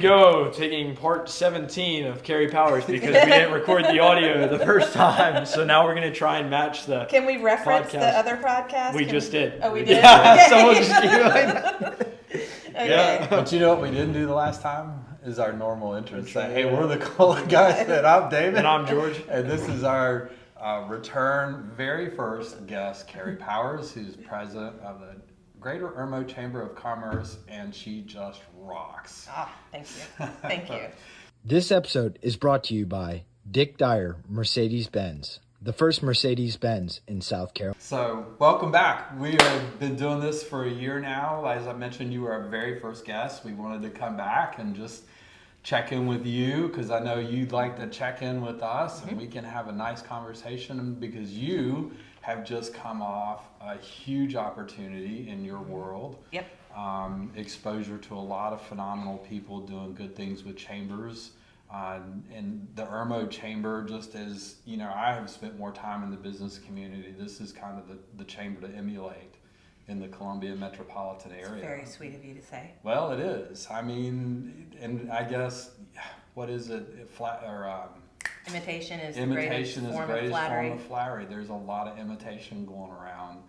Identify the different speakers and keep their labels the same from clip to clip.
Speaker 1: Go taking part 17 of Kerry Powers because we didn't record the audio the first time, so now we're going to try and match the
Speaker 2: Can we reference
Speaker 1: podcast.
Speaker 2: the other podcast?
Speaker 1: We just did.
Speaker 2: Oh, we did?
Speaker 1: Yeah, someone just gave it like that.
Speaker 2: Okay.
Speaker 1: Yeah.
Speaker 3: But you know what we didn't do the last time is our normal entrance. Say, hey, we're the cool guys. And I'm David.
Speaker 1: And I'm George.
Speaker 3: And this is our return very first guest, Kerry Powers, who's president of the Greater Irmo Chamber of Commerce, and she just rocks.
Speaker 2: Thank you. Thank you.
Speaker 4: This episode is brought to you by Dick Dyer Mercedes-Benz, the first Mercedes-Benz in South Carolina.
Speaker 3: So, welcome back. We have been doing this for a year now. As I mentioned, you were our very first guest. We wanted to come back and just check in with you because I know you'd like to check in with us and we can have a nice conversation because you have just come off a huge opportunity in your world.
Speaker 2: Yep.
Speaker 3: Exposure to a lot of phenomenal people doing good things with chambers. And the Irmo Chamber, just as, you know, I have spent more time in the business community. This is kind of the chamber to emulate in the Columbia metropolitan area.
Speaker 2: It's very sweet of you to say.
Speaker 3: Well, it is. I mean, and I guess, what is it?
Speaker 2: Imitation is the
Speaker 3: Imitation
Speaker 2: greatest
Speaker 3: is the
Speaker 2: form
Speaker 3: greatest
Speaker 2: of flattery.
Speaker 3: form of flattery. There's a lot of imitation going around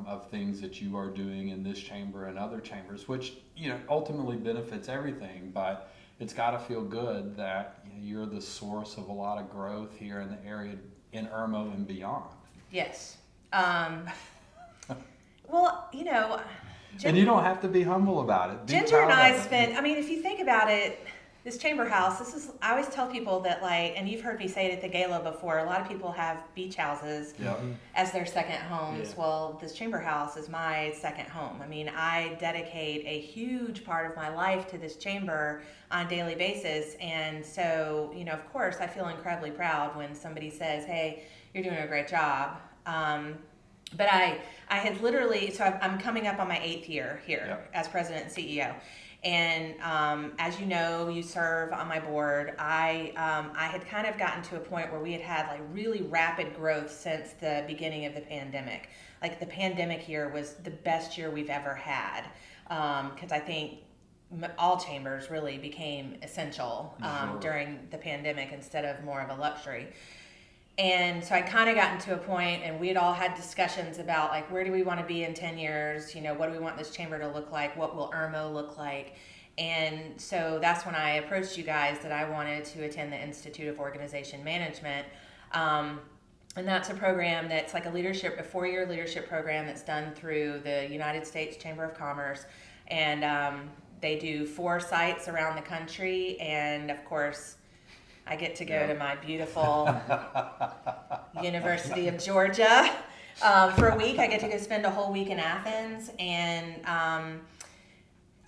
Speaker 3: of things that you are doing in this chamber and other chambers, which, you know, ultimately benefits everything. But it's got to feel good that, you know, you're the source of a lot of growth here in the area in Irmo and beyond.
Speaker 2: Yes. Well, you know,
Speaker 3: And you don't have to be humble about it. Be
Speaker 2: Ginger and
Speaker 3: proud
Speaker 2: I
Speaker 3: of it.
Speaker 2: spent, I mean, if you think about it, this chamber house, I always tell people that, like, and you've heard me say it at the gala before, a lot of people have beach houses
Speaker 3: Yep.
Speaker 2: as their second homes.
Speaker 1: Yeah.
Speaker 2: Well, this chamber house is my second home. I mean, I dedicate a huge part of my life to this chamber on a daily basis. And so, you know, of course, I feel incredibly proud when somebody says, hey, you're doing a great job. But I had literally, so I'm coming up on my 8th year here
Speaker 3: Yep.
Speaker 2: as president and CEO. And as you know, you serve on my board. I had kind of gotten to a point where we had like really rapid growth since the beginning of the pandemic. Like the pandemic year was the best year we've ever had because I think all chambers really became essential
Speaker 3: Sure.
Speaker 2: during the pandemic instead of more of a luxury. And so I kind of gotten to a point, and we had all had discussions about, like, where do we want to be in 10 years? You know, what do we want this chamber to look like? What will Irmo look like? And so that's when I approached you guys that I wanted to attend the Institute of Organization Management. And that's a program that's like a 4-year leadership program that's done through the United States Chamber of Commerce. And they do 4 sites around the country. And, of course, I get to go to my beautiful University of Georgia for a week. I get to go spend a whole week in Athens. And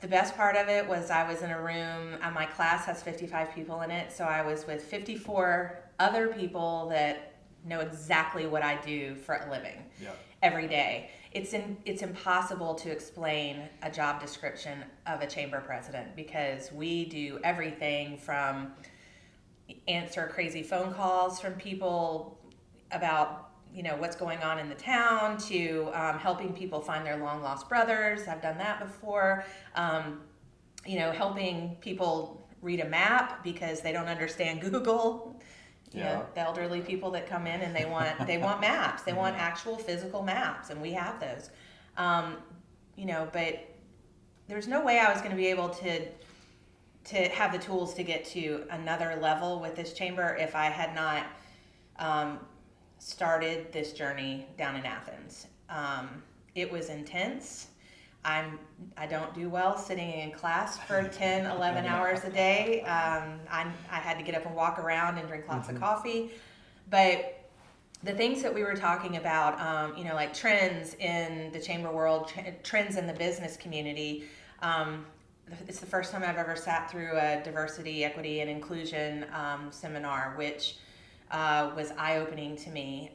Speaker 2: the best part of it was I was in a room, my class has 55 people in it, so I was with 54 other people that know exactly what I do for a living every day. It's impossible to explain a job description of a chamber president because we do everything from answer crazy phone calls from people about, you know, what's going on in the town to helping people find their long lost brothers. I've done that before. You know, helping people read a map because they don't understand Google. You know, the elderly people that come in and they want maps. They want actual physical maps, and we have those. You know, but there's no way I was going to be able to have the tools to get to another level with this chamber if I had not started this journey down in Athens. It was intense. I don't do well sitting in class for 10, 11 hours a day. I had to get up and walk around and drink lots of coffee. But the things that we were talking about, you know, like trends in the chamber world, trends in the business community, it's the first time I've ever sat through a diversity, equity, and inclusion seminar, which was eye-opening to me.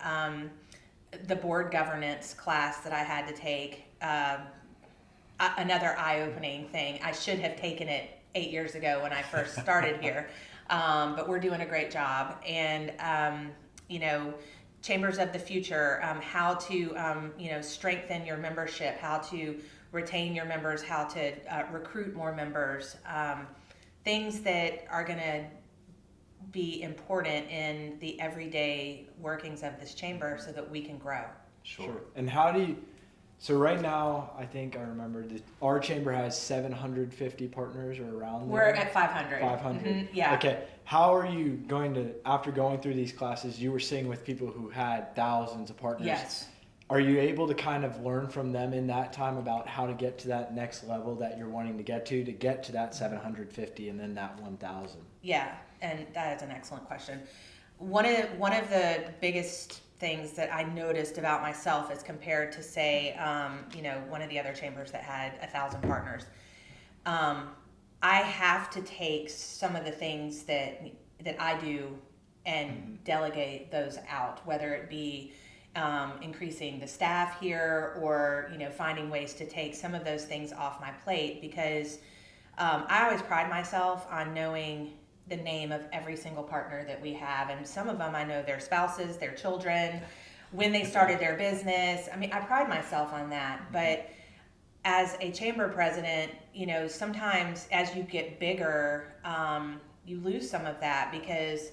Speaker 2: The board governance class that I had to take, another eye-opening thing. I should have taken it 8 years ago when I first started here, but we're doing a great job. And, you know, chambers of the future, how to, strengthen your membership, how to retain your members, how to recruit more members, things that are going to be important in the everyday workings of this chamber so that we can grow.
Speaker 1: Sure. And how do you, so right now, I think I remember our chamber has 750 partners or around
Speaker 2: We're
Speaker 1: there.
Speaker 2: at 500.
Speaker 1: 500.
Speaker 2: Yeah.
Speaker 1: Okay. How are you going to, after going through these classes, you were sitting with people who had thousands of partners.
Speaker 2: Yes.
Speaker 1: Are you able to kind of learn from them in that time about how to get to that next level that you're wanting to get to that 750 and then that 1,000?
Speaker 2: Yeah, and that is an excellent question. One of the biggest things that I noticed about myself as compared to, say, one of the other chambers that had 1,000 partners, I have to take some of the things that I do and delegate those out, whether it be increasing the staff here or finding ways to take some of those things off my plate, because I always pride myself on knowing the name of every single partner that we have, and some of them I know their spouses, their children, when they started their business. I mean, I pride myself on that. But as a chamber president, sometimes as you get bigger, you lose some of that, because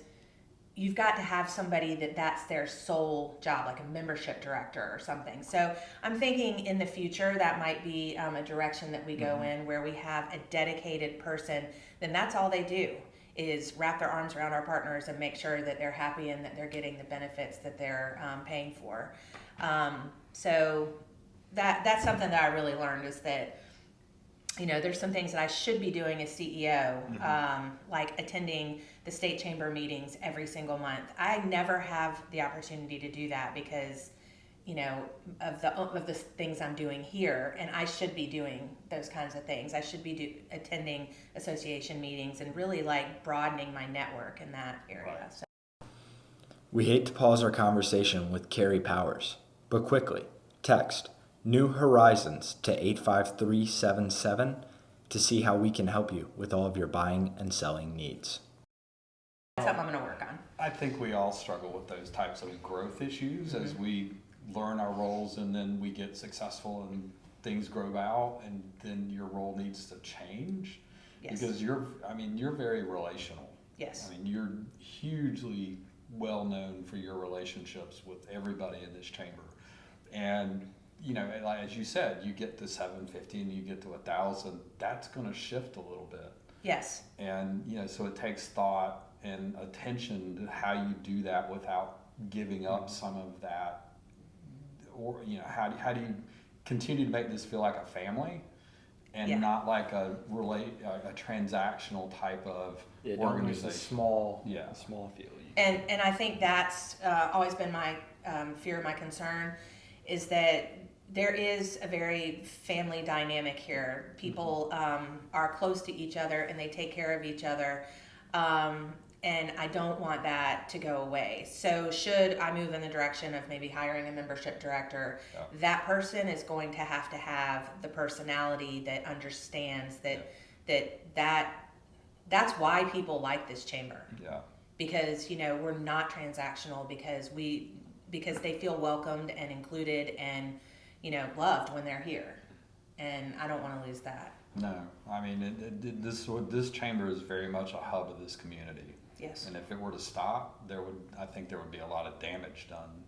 Speaker 2: you've got to have somebody that's their sole job, like a membership director or something. So I'm thinking in the future that might be a direction that we go in, where we have a dedicated person, then that's all they do is wrap their arms around our partners and make sure that they're happy and that they're getting the benefits that they're paying for. So that's something that I really learned, is that there's some things that I should be doing as CEO, like attending the state chamber meetings every single month. I never have the opportunity to do that because, of the things I'm doing here, and I should be doing those kinds of things. I should be attending association meetings and really like broadening my network in that area.
Speaker 1: Right.
Speaker 2: So.
Speaker 4: We hate to pause our conversation with Kerry Powers, but quickly, text New Horizons to 85377 to see how we can help you with all of your buying and selling needs.
Speaker 2: That's something I'm going to work on.
Speaker 3: I think we all struggle with those types of growth issues as we learn our roles, and then we get successful and things grow out, and then your role needs to change.
Speaker 2: Yes.
Speaker 3: Because you're very relational.
Speaker 2: Yes.
Speaker 3: I mean, you're hugely well known for your relationships with everybody in this chamber. And like as you said, you get to 750 and you get to 1,000, that's going to shift a little bit.
Speaker 2: Yes.
Speaker 3: And so it takes thought and attention to how you do that without giving up some of that. Or how do you continue to make this feel like a family and not like a transactional type of organization?
Speaker 1: A small feel.
Speaker 2: And I think that's always been my fear, my concern, is that there is a very family dynamic here. People are close to each other and they take care of each other. And I don't want that to go away. So should I move in the direction of maybe hiring a membership director, that person is going to have the personality that understands that's why people like this chamber. Yeah. Because we're not transactional, because they feel welcomed and included and loved when they're here, and I don't want to lose that.
Speaker 3: No, I mean this chamber is very much a hub of this community.
Speaker 2: Yes.
Speaker 3: And if it were to stop, I think there would be a lot of damage done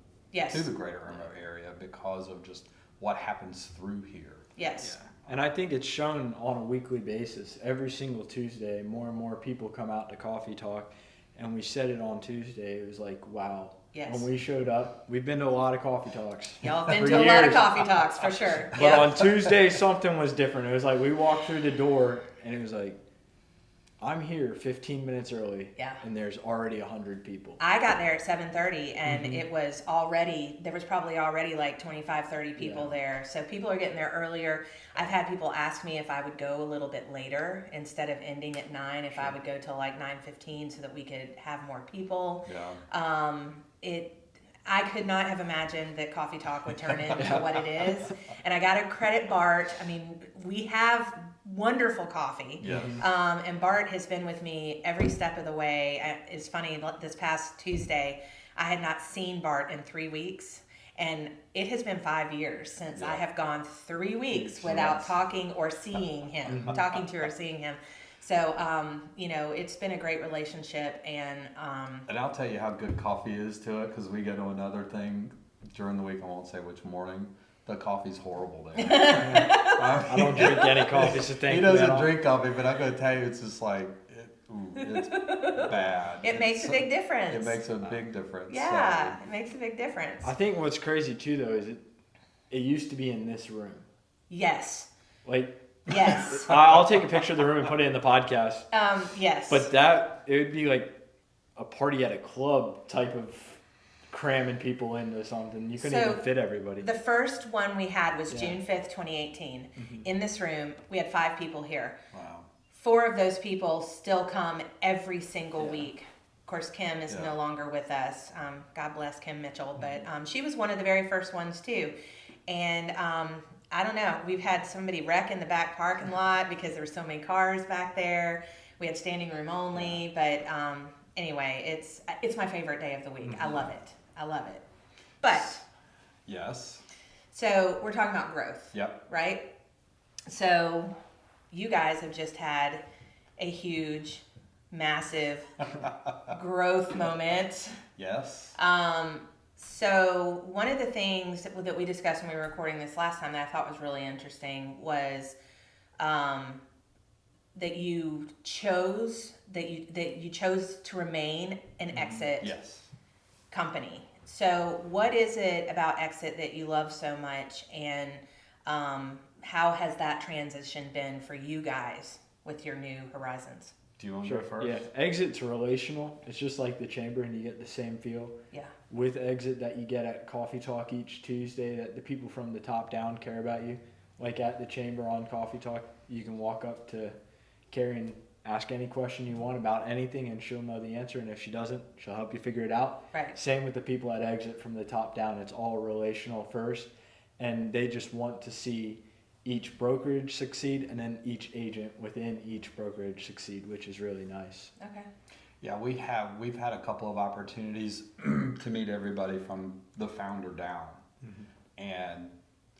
Speaker 2: to
Speaker 3: the greater Irmo area because of just what happens through here.
Speaker 2: Yes.
Speaker 1: Yeah. And I think it's shown on a weekly basis. Every single Tuesday, more and more people come out to Coffee Talk, and we said it on Tuesday. It was like, wow.
Speaker 2: Yes.
Speaker 1: When we showed up, we've been to a lot of coffee talks.
Speaker 2: Y'all have been to a lot of coffee talks for sure.
Speaker 1: But on Tuesday, something was different. It was like we walked through the door, and it was like, I'm here 15 minutes early, and there's already 100 people.
Speaker 2: I got there at 7:30, and there was probably already like 25, 30 people there. So people are getting there earlier. I've had people ask me if I would go a little bit later instead of ending at 9, if I would go till like 9:15 so that we could have more people. Yeah. I could not have imagined that Coffee Talk would turn into what it is. And I got to credit Bart. I mean, we have wonderful coffee. Yes. And Bart has been with me every step of the way. It's funny, this past Tuesday, I had not seen Bart in 3 weeks. And it has been 5 years since I have gone 3 weeks without talking or seeing him, talking to or seeing him. So, it's been a great relationship, and
Speaker 3: I'll tell you how good coffee is to it, because we go to another thing during the week. I won't say which morning. The coffee's horrible there.
Speaker 1: I don't drink any coffee, so thank you.
Speaker 3: He doesn't drink coffee, but I'm going to tell you, it's just like, it's bad.
Speaker 2: It makes a big difference.
Speaker 3: It makes a big difference.
Speaker 2: Yeah, it makes a big difference.
Speaker 1: I think what's crazy too, though, is it used to be in this room.
Speaker 2: Yes.
Speaker 1: Yes. I'll take a picture of the room and put it in the podcast.
Speaker 2: Yes.
Speaker 1: But it would be like a party at a club type of cramming people into something. You couldn't even fit everybody.
Speaker 2: The first one we had was June 5th, 2018. Mm-hmm. In this room, we had 5 people here.
Speaker 3: Wow.
Speaker 2: 4 of those people still come every single week. Of course, Kim is no longer with us. God bless Kim Mitchell. But she was one of the very first ones too. And I don't know. We've had somebody wreck in the back parking lot because there were so many cars back there. We had standing room only. But anyway, it's my favorite day of the week. I love it. But
Speaker 3: yes.
Speaker 2: So we're talking about growth.
Speaker 3: Yep.
Speaker 2: Right? So you guys have just had a huge, massive growth moment.
Speaker 3: Yes.
Speaker 2: So one of the things that we discussed when we were recording this last time that I thought was really interesting was that you chose to remain an Exit company. So what is it about Exit that you love so much, and how has that transition been for you guys with your new horizons?
Speaker 3: Do you want to go first?
Speaker 1: Yeah, Exit's relational. It's just like the chamber, and you get the same feel.
Speaker 2: Yeah. With
Speaker 1: Exit that you get at Coffee Talk each Tuesday, that the people from the top down care about you. Like at the chamber on Coffee Talk, you can walk up to Kerry and ask any question you want about anything, and she'll know the answer. And if she doesn't, she'll help you figure it out.
Speaker 2: Right.
Speaker 1: Same with the people at Exit from the top down. It's all relational first, and they just want to see each brokerage succeed, and then each agent within each brokerage succeed, which is really nice.
Speaker 2: Okay.
Speaker 3: Yeah, we've had a couple of opportunities to meet everybody from the founder down. And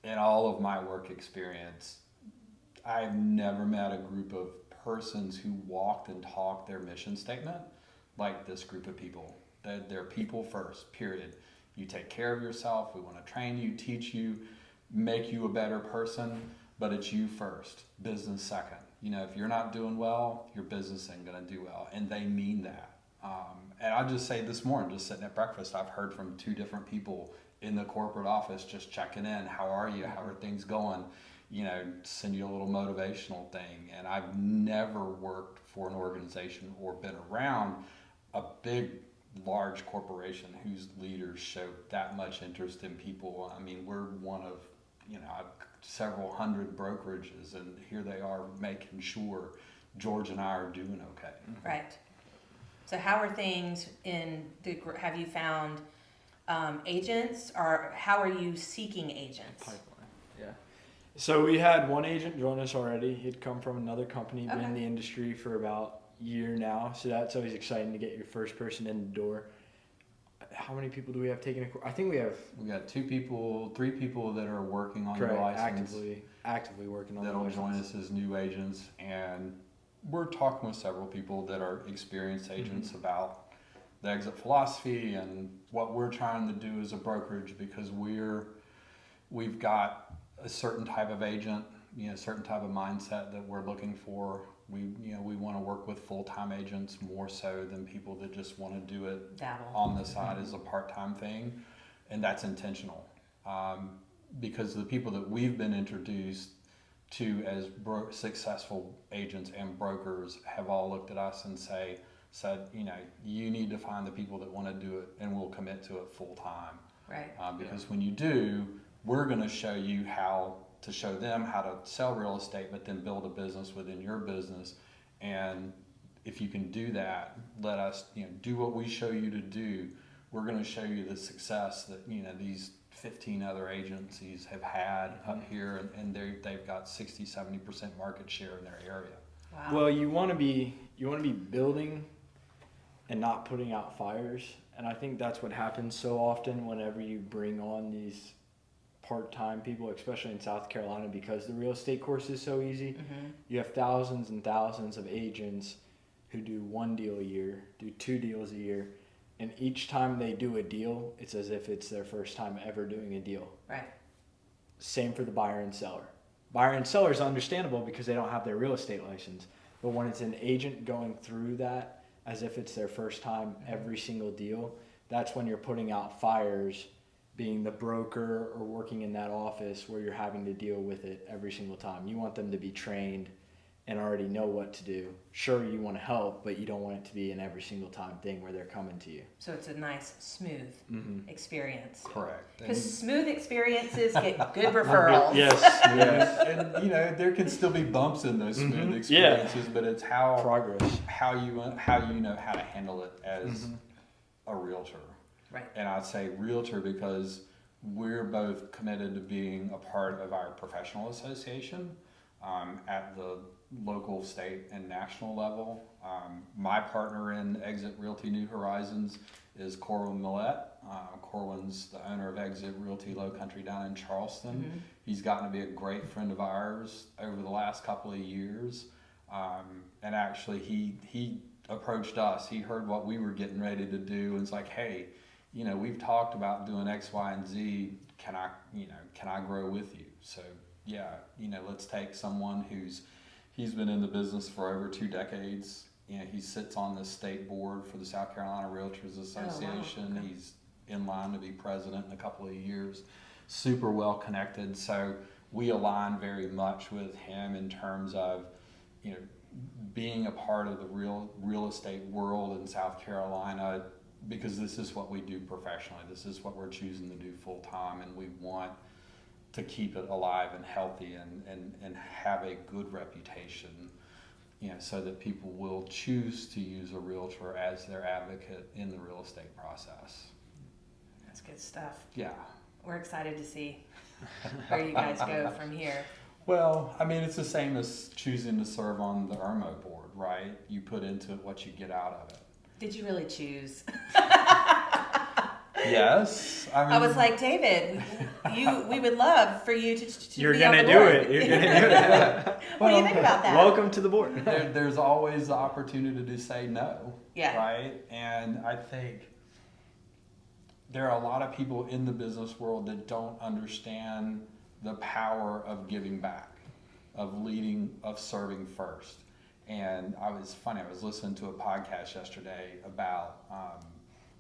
Speaker 3: in all of my work experience, I've never met a group of persons who walked and talked their mission statement like this group of people. They're people first, period. You take care of yourself. We want to train you, teach you, make you a better person, but it's you first, business second. If you're not doing well, your business ain't going to do well, and they mean that. And I'll just say this morning, just sitting at breakfast, I've heard from 2 different people in the corporate office just checking in. How are you? How are things going? Send you a little motivational thing. And I've never worked for an organization or been around a big, large corporation whose leaders show that much interest in people. I mean, we're one of several hundred brokerages, and here they are making sure George and I are doing okay.
Speaker 2: Right. So how are things have you found agents, or how are you seeking agents?
Speaker 1: Pipeline. Yeah. So we had one agent join us already. He'd come from another company, been in the industry for about a year now. So that's always exciting to get your first person in the door. How many people do we have taking a course? I think we got 3 people that are working on the license. Actively working on the license. That'll join us as new agents, and we're talking with several people that are experienced agents about the Exit philosophy and what we're trying to do as a brokerage, because we've got a certain type of agent, a certain type of mindset that we're looking for. We want to work with full-time agents more so than people that just want to do it on the side as a part-time thing, and that's intentional. Because the people that we've been introduced to as successful agents and brokers have all looked at us and said, you need to find the people that want to do it and will commit to it full-time.
Speaker 2: Right.
Speaker 3: Because when you do, we're going to show you how to show them how to sell real estate, but then build a business within your business. And if you can do that, let us do what we show you to do. We're going to show you the success that these 15 other agencies have had up here, and they've got 60-70% market share in their area.
Speaker 2: Wow.
Speaker 1: Well, you want to be building and not putting out fires, and I think that's what happens so often whenever you bring on these part-time people, especially in South Carolina, because the real estate course is so easy. You have thousands and thousands of agents who do 1 deal a year, do 2 deals a year, and each time they do a deal, it's as if it's their first time ever doing a deal.
Speaker 2: Right.
Speaker 1: Same for the buyer and seller. Buyer and seller is understandable because they don't have their real estate license. But when it's an agent going through that as if it's their first time every single deal, that's when you're putting out fires, being the broker or working in that office where you're having to deal with it every single time. You want them to be trained and already know what to do. Sure, you want to help, but you don't want it to be an every single time thing where they're coming to you.
Speaker 2: So it's a nice, smooth experience.
Speaker 3: Correct.
Speaker 2: Because smooth experiences get good referrals.
Speaker 1: Yes.
Speaker 3: And you know, there can still be bumps in those smooth experiences, but it's how
Speaker 1: Progress.
Speaker 3: how you know how to handle it as a realtor.
Speaker 2: Right.
Speaker 3: And I'd say realtor because we're both committed to being a part of our professional association at the local, state, and national level. My partner in Exit Realty New Horizons is Corwin Millette. Corwin's the owner of Exit Realty Low Country down in Charleston. He's gotten to be a great friend of ours over the last couple of years. And actually he approached us. He heard what we were getting ready to do and was like, hey, you know, we've talked about doing X, Y, and Z. Can I grow with you? So yeah, you know, let's take someone he's been in the business for over 2 decades. You know, he sits on the state board for the South Carolina Realtors Association.
Speaker 2: Oh, wow. Okay.
Speaker 3: He's in line to be president in a couple of years. Super well connected. So we align very much with him in terms of, you know, being a part of the real estate world in South Carolina, because this is what we do professionally. This is what we're choosing to do full time, and we want to keep it alive and healthy and have a good reputation, you know, so that people will choose to use a realtor as their advocate in the real estate process.
Speaker 2: That's good stuff.
Speaker 3: Yeah.
Speaker 2: We're excited to see where you guys go from here.
Speaker 3: Well, I mean, it's the same as choosing to serve on the Irmo board, right? You put into it what you get out of it.
Speaker 2: Did you really choose?
Speaker 3: Yes. I mean,
Speaker 2: I was like, David, we would love for you to
Speaker 1: You're
Speaker 2: be on
Speaker 1: gonna
Speaker 2: the
Speaker 1: do
Speaker 2: board.
Speaker 1: it. You're gonna do it.
Speaker 2: What do you think about that?
Speaker 1: Welcome to the board.
Speaker 3: there's always the opportunity to say no.
Speaker 2: Yeah.
Speaker 3: Right? And I think there are a lot of people in the business world that don't understand the power of giving back, of leading, of serving first. And I was listening to a podcast yesterday about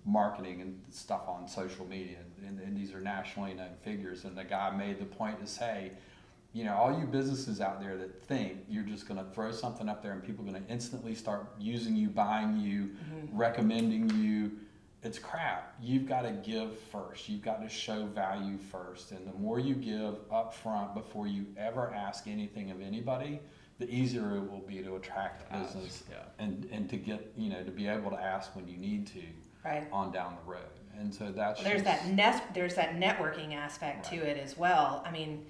Speaker 3: marketing and stuff on social media, and these are nationally known figures, and the guy made the point to say, you know, all you businesses out there that think you're just going to throw something up there and people are going to instantly start using you, buying you, recommending you, it's crap. You've got to give first. You've got to show value first, and the more you give up front before you ever ask anything of anybody, the easier it will be to attract business and to get, you know, to be able to ask when you need to.
Speaker 2: Right.
Speaker 3: On down the road. And so that's
Speaker 2: There's that networking aspect to it as well. I mean,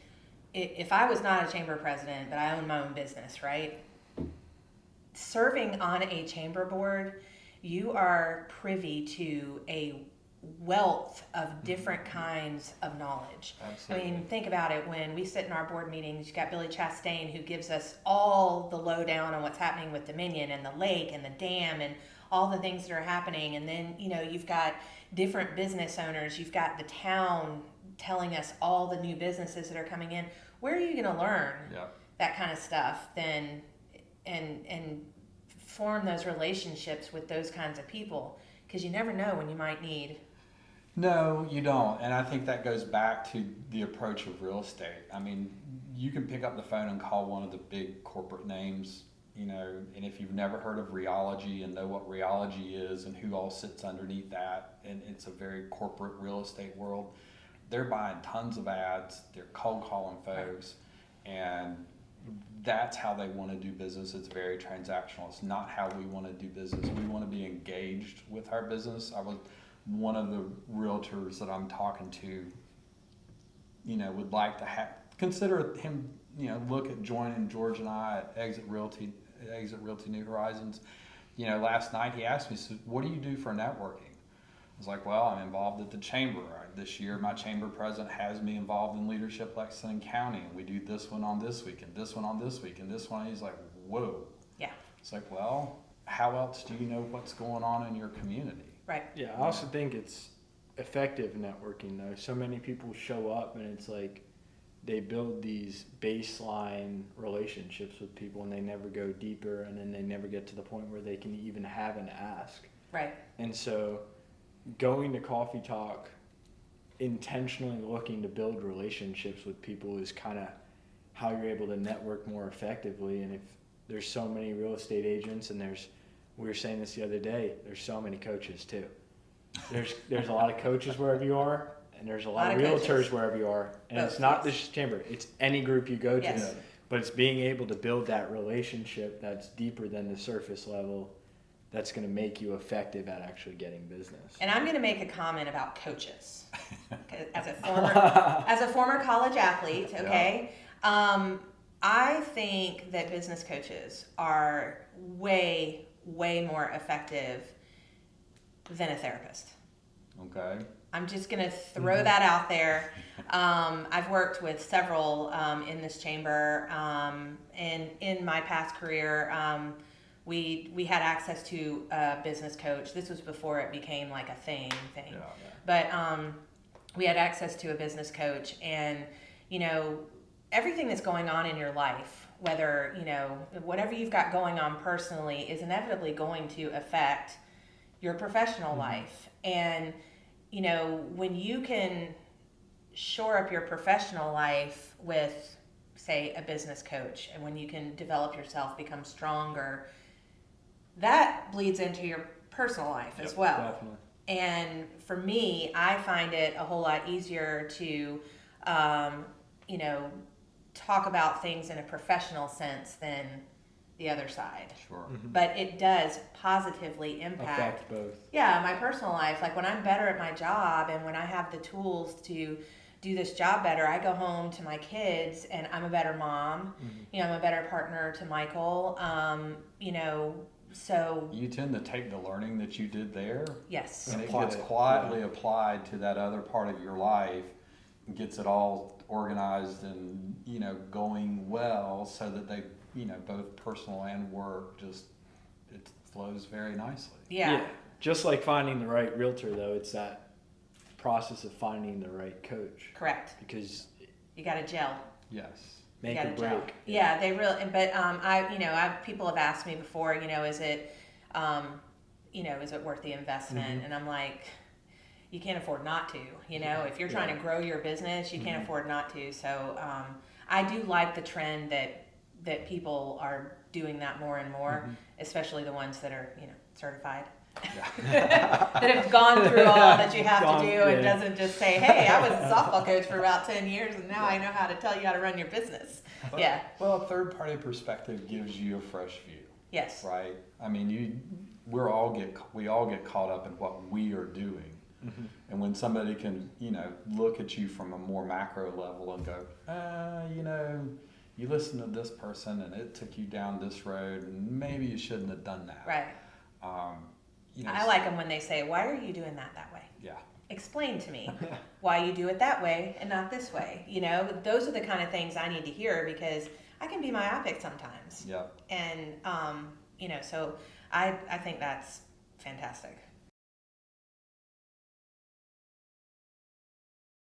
Speaker 2: if I was not a chamber president, but I own my own business, right? Serving on a chamber board, you are privy to a wealth of different kinds of knowledge.
Speaker 3: Absolutely.
Speaker 2: I mean, think about it. When we sit in our board meetings, you've got Billy Chastain, who gives us all the lowdown on what's happening with Dominion and the lake and the dam and all the things that are happening. And then, you know, you've got different business owners. You've got the town telling us all the new businesses that are coming in. Where are you going to learn that kind of stuff then and form those relationships with those kinds of people? Because you never know when you might need.
Speaker 3: No, you don't. And I think that goes back to the approach of real estate. I mean, you can pick up the phone and call one of the big corporate names, you know, and if you've never heard of Realogy and know what Realogy is and who all sits underneath that, and it's a very corporate real estate world, they're buying tons of ads, they're cold calling folks, and that's how they want to do business. It's very transactional. It's not how we want to do business. We want to be engaged with our business. I was one of the realtors that I'm talking to, you know, would like to consider him, you know, look at joining George and I at Exit Realty New Horizons. You know, last night he asked me, so what do you do for networking? was like, well, I'm involved at the chamber. This year, my chamber president has me involved in leadership Lexington County, and we do this one on this week, and this one on this week, and this one. He's like, whoa.
Speaker 2: Yeah.
Speaker 3: It's like, well, how else do you know what's going on in your community?
Speaker 2: Right.
Speaker 1: Yeah, I also think it's effective networking though. So many people show up and it's like they build these baseline relationships with people and they never go deeper, and then they never get to the point where they can even have an ask.
Speaker 2: Right.
Speaker 1: And so going to Coffee Talk, intentionally looking to build relationships with people is kind of how you're able to network more effectively. And if there's so many real estate agents, and we were saying this the other day, there's so many coaches too. There's a lot of coaches wherever you are, and there's a lot of realtors
Speaker 2: coaches.
Speaker 1: wherever you are. And
Speaker 2: Both,
Speaker 1: it's not
Speaker 2: yes.
Speaker 1: this chamber, it's any group you go to.
Speaker 2: Yes.
Speaker 1: But it's being able to build that relationship that's deeper than the surface level, that's going to make you effective at actually getting business.
Speaker 2: And I'm going to make a comment about coaches. As a former college athlete, okay? I think that business coaches are way more effective than a therapist.
Speaker 3: Okay.
Speaker 2: I'm just going to throw that out there. I've worked with several in this chamber, and in my past career, we had access to a business coach. This was before it became like a thing.
Speaker 3: Yeah.
Speaker 2: But we had access to a business coach, and everything that's going on in your life, whether whatever you've got going on personally, is inevitably going to affect your professional life. And when you can shore up your professional life with, say, a business coach, and when you can develop yourself, become stronger, that bleeds into your personal life as well.
Speaker 1: Definitely.
Speaker 2: And for me, I find it a whole lot easier to, talk about things in a professional sense than the other side.
Speaker 3: Sure.
Speaker 2: But it does positively impact
Speaker 1: Affect both.
Speaker 2: my personal life. Like when I'm better at my job and when I have the tools to do this job better, I go home to my kids and I'm a better mom. I'm a better partner to Michael. So
Speaker 3: You tend to take the learning that you did there,
Speaker 2: yes.
Speaker 3: and it
Speaker 1: Apply
Speaker 3: gets
Speaker 1: it.
Speaker 3: quietly applied to that other part of your life, and gets it all organized and going well, so that they both personal and work, just it flows very nicely.
Speaker 2: Yeah.
Speaker 1: Just like finding the right realtor, though, it's that process of finding the right coach,
Speaker 2: Correct.
Speaker 1: because
Speaker 2: You got to gel.
Speaker 3: Yes.
Speaker 1: make
Speaker 2: You
Speaker 1: or
Speaker 2: gotta gel.
Speaker 1: break.
Speaker 2: Yeah, they really. But people have asked me before. Is it, is it worth the investment? And I'm like, you can't afford not to. If you're trying to grow your business, you can't afford not to. So I do like the trend that people are doing that more and more, especially the ones that are certified. that have gone through all that you have to do, and doesn't just say, hey, I was a softball coach for about 10 years and now I know how to tell you how to run your business.
Speaker 3: Well, a third party perspective gives you a fresh view.
Speaker 2: Yes.
Speaker 3: Right. I mean, we all get caught up in what we are doing, and when somebody can look at you from a more macro level and go, you listen to this person and it took you down this road, and maybe you shouldn't have done that.
Speaker 2: Right. I like them when they say, why are you doing that way?
Speaker 3: Yeah.
Speaker 2: Explain to me why you do it that way and not this way. Those are the kind of things I need to hear, because I can be myopic sometimes.
Speaker 3: Yeah.
Speaker 2: And, so I think that's fantastic.